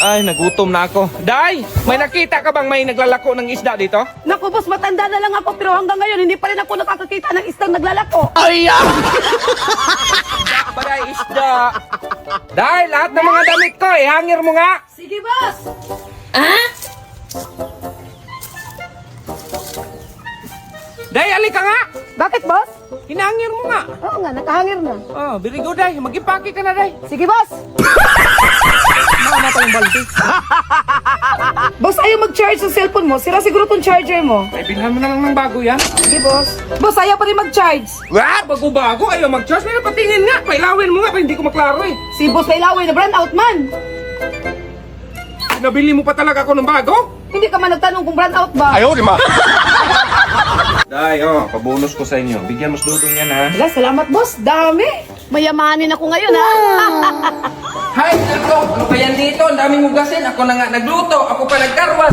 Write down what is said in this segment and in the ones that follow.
Ay, nagutom na ako. Day, may nakita ka bang may naglalako ng isda dito? Naku, boss, matanda na lang ako pero hanggang ngayon hindi pa rin ako nakakakita ng isdang naglalako. Ay, Baday, isda. Day, lahat ng mga damit ko, ihangir mo nga. Sige, boss. Day, alika nga. Bakit, boss? Hinangir mo nga. Oo nga, nakahangir na. Oh, very good, Day. Mag-impake ka na, Day. Sige, boss. Mama pa yung balde. Boss, ayaw mag-charge sa cellphone mo. Sira siguro tong charger mo. Ay, bilhan mo na lang ng bago yan. Sige, boss. Boss, ayaw pa rin mag-charge. Wah, bago-bago. Ayaw mag-charge. May napatingin nga. Pailawin mo nga pa, hindi ko maklaro eh. Si boss Pailawin na brand out man. Nabili mo pa talaga ako ng bago? Hindi ka man nagtanong kung brand out ba. Ayaw, di ma. Day, oh, pabonus ko sa inyo. Bigyan mo dudong yan, ha? Wala, salamat, boss. Dami. Mayamanin ako ngayon, ha? Hi, Nako! Ano ba yan dito? Ang daming hugasin. Ako na nga nagluto. Ako pa nagkarwas.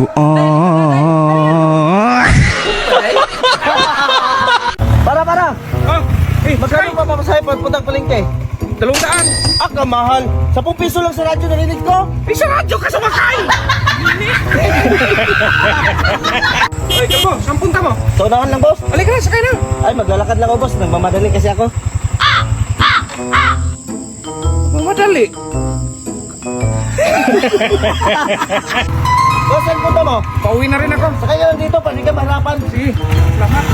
Para. Oh, eh, Magkano pa mamasahe pagpuntang palengke? 200. Ah, kamahal. 10 piso lang sa radyo narinig ko. Eh, sa radyo ka sumakay! Ay, kamo, saan punta mo? Sa unahan lang, boss. Halika na, sakay na. Ay, maglalakad lang ako, boss. Nagmamadali kasi ako. Mamadali. Boss, saan punta mo? Pauwi na rin ako. Sakay ka lang dito, pwede ka mahirapan. Sige, salamat.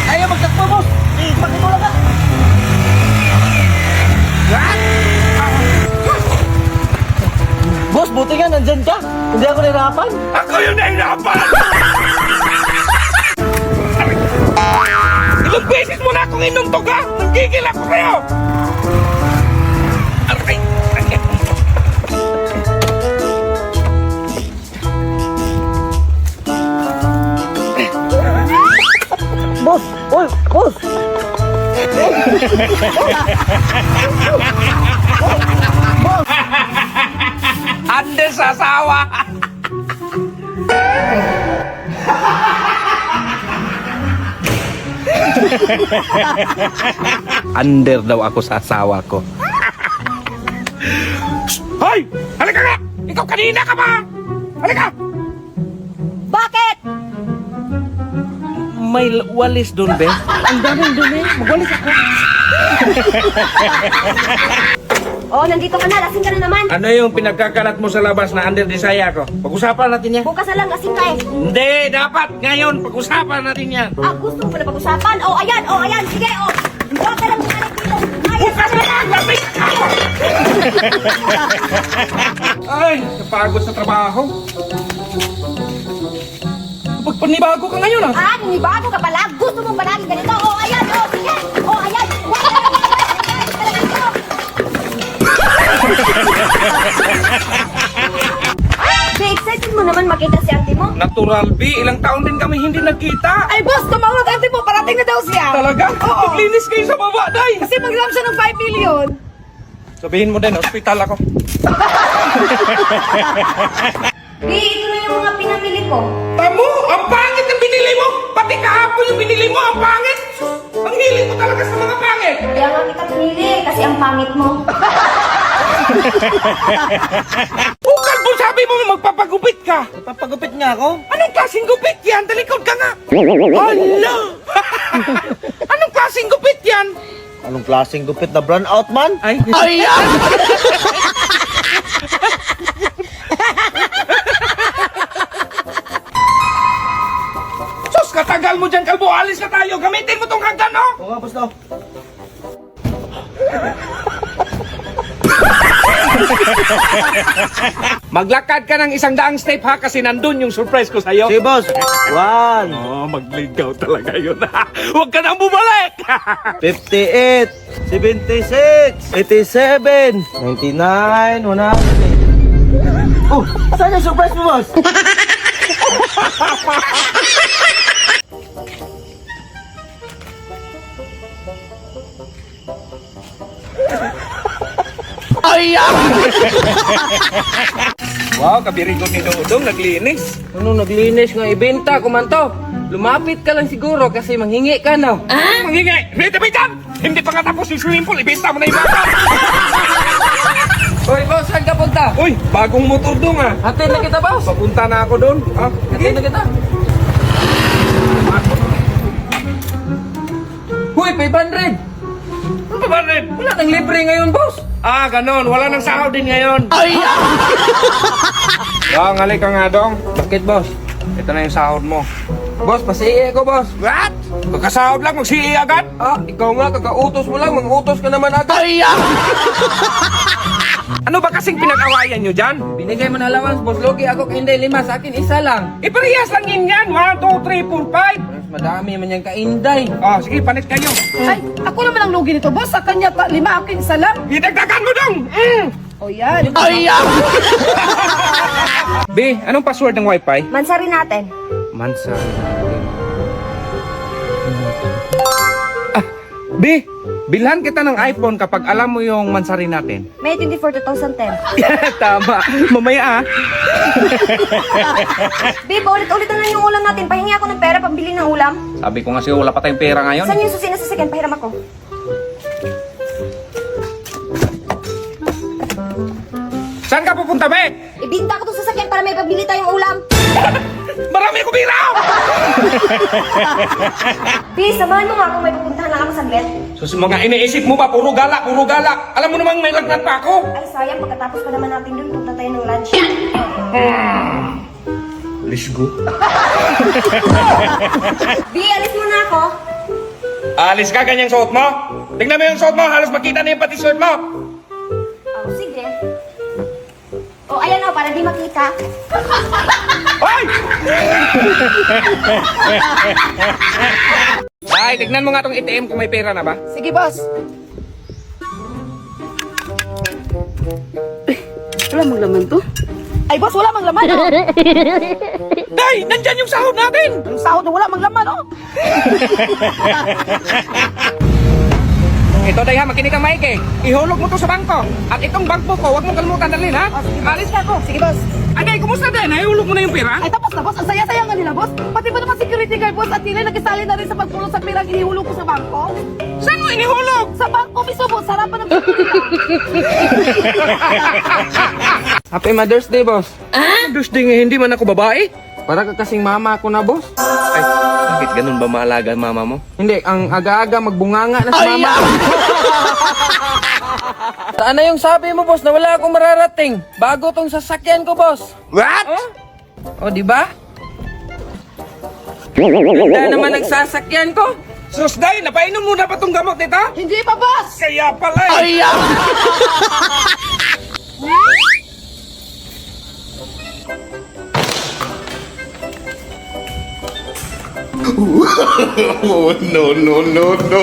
Ayaw magtakbo, boss. Pakitulong ka. What? Boss, buti nga, nandyan ka. Hindi ako nahirapan. Ako yung nahirapan! Ilang beses mo na akong inuntog, ha? Nagigil ako sa'yo! Aray! Boss! Oy, boss! Ande sa asawa! Under daw ako sa asawa ko. Hoy! Halika nga! Ikaw kanina ka ba? Halika! Bakit? May walis doon, be? Ang daming dumi. Magwalis ako. Oh, nandito ka na. Lasing ka na naman. Ano yung pinagkakalat mo sa labas na under desire ko? Pag-usapan natin yan. Bukas na lang, lasing ka eh. Hindi, dapat ngayon pag-usapan natin yan. Ah, gusto mo pala pag-usapan? Oh, ayan. Sige, oh. Huwag ka lang bumalik dito. Ayan, Bukas na lang, lamig ako! Ay, napagod sa trabaho. Kapag panibago ka ngayon, ah. Ah, bago ka pala. Gusto mo palagi ganito. Oh, ayan. Oh, sige. Oh, ayan. Huwag ka lang bumalik. Ayan, talaga ito. Be, excited mo naman makita si ate mo? Natural, B. Ilang taon din kami hindi nagkita. Ay, boss, tumawag ate mo. Parating na daw siya. Talaga? Oo. Maglinis kayo sa baba, day. Kasi mag-ram siya ng 5 million. Sabihin mo din, hospital ako. Be, ito na yung mga pinamili ko. Tamo, ang pangit ang binili mo. Pati kahapon yung binili mo, ang pangit. Ang hiling mo talaga sa mga pangit. Kaya nga kita pinili kasi ang pangit mo. Bukal mo, sabi mo magpapagupit ka. Papagupit nga ako. Anong klaseng gupit yan? Talikod ka nga. Hala! Anong klaseng gupit yan? Anong klaseng gupit na brown out, man? Ay, ayan! Sus, katagal mo dyan, kalbo. Alis na tayo. Gamitin mo tong hagdan, no? Oo nga, boss, no. Maglakad ka ng 100 step, ha? Kasi nandun yung surprise ko sa'yo. Sige, boss. 1, Oh, magligaw talaga yun, ha? Huwag ka nang bumalik! 58, 76, 87, 99, 100. Oh, saan yung surprise mo, boss? Ayan! Wow, kabirigo ni Dodong, naglinis. Ano naglinis nga ibenta ko man to? Lumapit ka lang siguro kasi manghingi ka na. Mangingi! Wait, wait, Hindi pa nga tapos yung swimming pool, ibenta mo na yung bata! Hoy, boss, saan ka punta? Uy, bagong motor dong ah. Hatid na kita, boss. Papunta na ako doon. Ah, Hatid na kita. Hoy, 500. Ano ba rin? Wala nang libre ngayon, boss. Ah, ganon. Wala nang sahod din ngayon. Ay! Dong, halika nga dong. Bakit, boss? Ito na yung sahod mo. Boss, pasiye ko, boss. What? Pagkasahod lang, magsi agad? Ah, ikaw nga, kakautos mo lang. Mag-utos ka naman agad. Ano ba kasing pinag-awayan nyo dyan? Binigay mo na allowance, boss. Logi ako kay Inday, 5. Sa akin, isa lang. Iparehas lang yun yan. 1, 2, 3, 4, 5. Mas madami man yung ka-Inday. Oh, sige, panit kayo. Ay, ako naman ang lugi nito, boss. Sa kanya, 5, akin isa lang. Idagdagan mo dong! O yan. B, anong password ng wifi? Mansari natin. Mansa. B, bilhan kita ng iPhone kapag alam mo yung mansari natin. May 24, 2010. Tama. Mamaya ah. Babe, ulit-ulit na lang yung ulam natin. Pahingi ako ng pera pambili ng ulam. Sabi ko nga sa'yo, wala pa tayong pera ngayon. Saan yung susi na sasakyan? Pahiram ako. Saan ka pupunta, be? Ibinta ko itong sasakyan para may pabili tayong ulam. Marami ko pera! Please, samahan mo nga kung may pupuntahan lang ako saglit. Sus, mga iniisip mo ba? Puro gala, puro gala. Alam mo namang may lagnat pa ako. Ay, sayang. Pagkatapos pa naman natin dun, punta tayo ng lunch. Let's go. B, alis mo na ako. Alis ka, ganyang suot mo? Tingnan mo yung suot mo, halos makita na yung pati suot mo. Oh, sige. Oh, ayan o, para di makita. Hoy! Ay, tignan mo nga tong ATM kung may pera na ba? Sige, boss. Wala mang laman to. Ay, boss, wala mang laman, oh. Day, nandyan yung sahod natin! Ang sahod na wala mang laman, oh. Ito, Day ha, makinig kang maiki. Ihulog mo to sa bangko. At itong bangko ko, huwag mo kalimutan dalhin ha. Alis ka ako. Sige, boss. Ay, Day, kumusta din? Ihulog mo na yung pera? Ay, tapos na, boss. Ang saya-saya nga nila, boss. Pati ba naman security guard, boss? At nila nakisali na rin sa pagpulong sa pirang inihulog ko sa bangko. Saan mo inihulog? Sa bangko, miso, boss. Sarapan ng security. Happy Mother's Day, boss. Diyos ding, hindi man ako babae. Para ka kasing mama ko na, boss. Ay, bakit ganun ba maalaga ang mama mo? Hindi, ang aga-aga magbunganga na si mama. Saan na yung sabi mo, boss, na wala akong mararating? Bago tong sasakyan ko, boss. What? O, di ba? Wala naman nagsasakyan ko. Sus, Day, napainom mo na ba tong gamot nito? Hindi pa, boss. Kaya pala eh. Oh, no, no, no, no.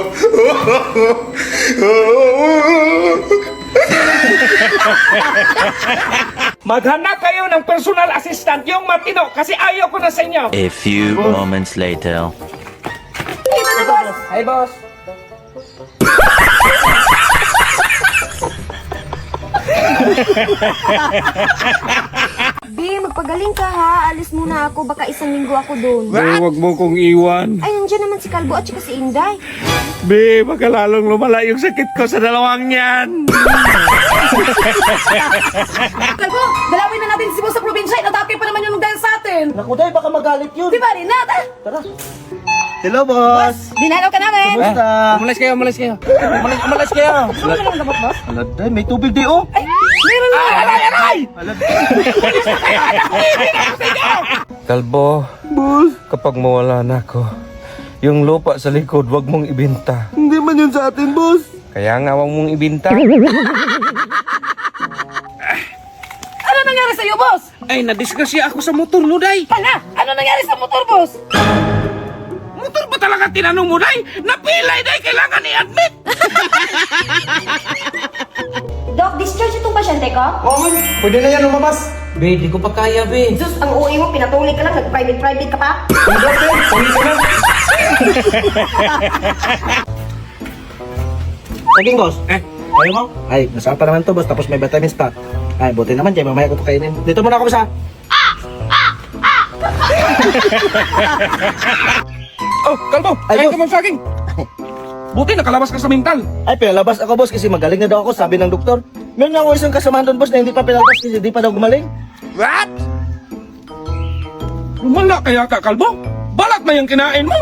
Maghanap kayo ng personal assistant, yung matino, kasi ayaw ko na sa inyo. A few moments later. Hi, boss. B, magpagaling ka ha. Alis muna ako. Baka isang linggo ako doon. Day, huwag mo kong iwan. Ay, nandiyan naman si Kalbo at saka si Inday. Be, baka lalong lumala yung sakit ko sa dalawang yan. Kalbo, dalawin na natin si boss sa probinsya. Inatake pa naman yung dahil sa atin. Naku, Day, baka magalit yun. Di ba, Rinata? Tara. Hello, boss. Dinalaw ka namin. Kumusta? Umalis kayo, umalis kayo. Umalis kayo. Ano naman dapat, boss? Ala, Day, may tubig di, oh. Ay, meron na. Kalbo, boss, kapag mawala na ako, yung lupa sa likod, wag mong ibinta. Hindi man yun sa atin, boss. Kaya nga, wag mong ibinta. Ano nangyari sa'yo, boss? Ay, nadisgrasya ako sa motor mo, Day. Hala, ano nangyari sa motor, boss? Motor ba talaga tinanong mo, Day? Napilay, Day, kailangan i-admit. Doc, discharge itong pasyente ko? Oo, pwede na yan lumabas. Be, di ko pa kaya, be. Sus, ang uwi mo, pinatuloy ka lang, nag-private ka pa. Saging, boss. Ayaw mo? Ay, nasaan pa naman to, boss. Tapos may vitamins pa. Ay, buti naman, Jay. Mamaya ko pakainin. Dito muna ako, boss, ha? Oh, Kalbo, Ay, kain boss. ka mong saging. Buti nakalabas ka sa mental. Ay, pinalabas ako, boss, kasi magaling na daw ako, sabi ng doktor. Meron nga ako isang kasamahan doon, boss, na hindi pa pinalabas kasi hindi pa daw gumaling. What? Lumala kaya ka, kalbo? Balat na yung kinain mo?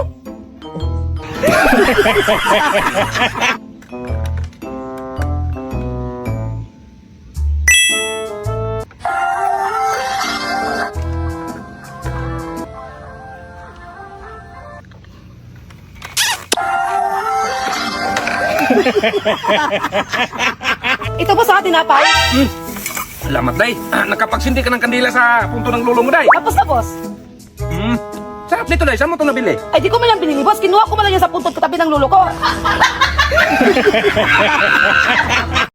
Ito boss ha, tinapay. Salamat, Day. Nakapagsindi ka ng kandila sa punto ng lulo mo, Day. Tapos na boss. Sarap nito, Day. Saan mo ito nabili? Ay di ko man lang binili boss, kinuha ko man lang yan sa puntod katabi ng lolo ko.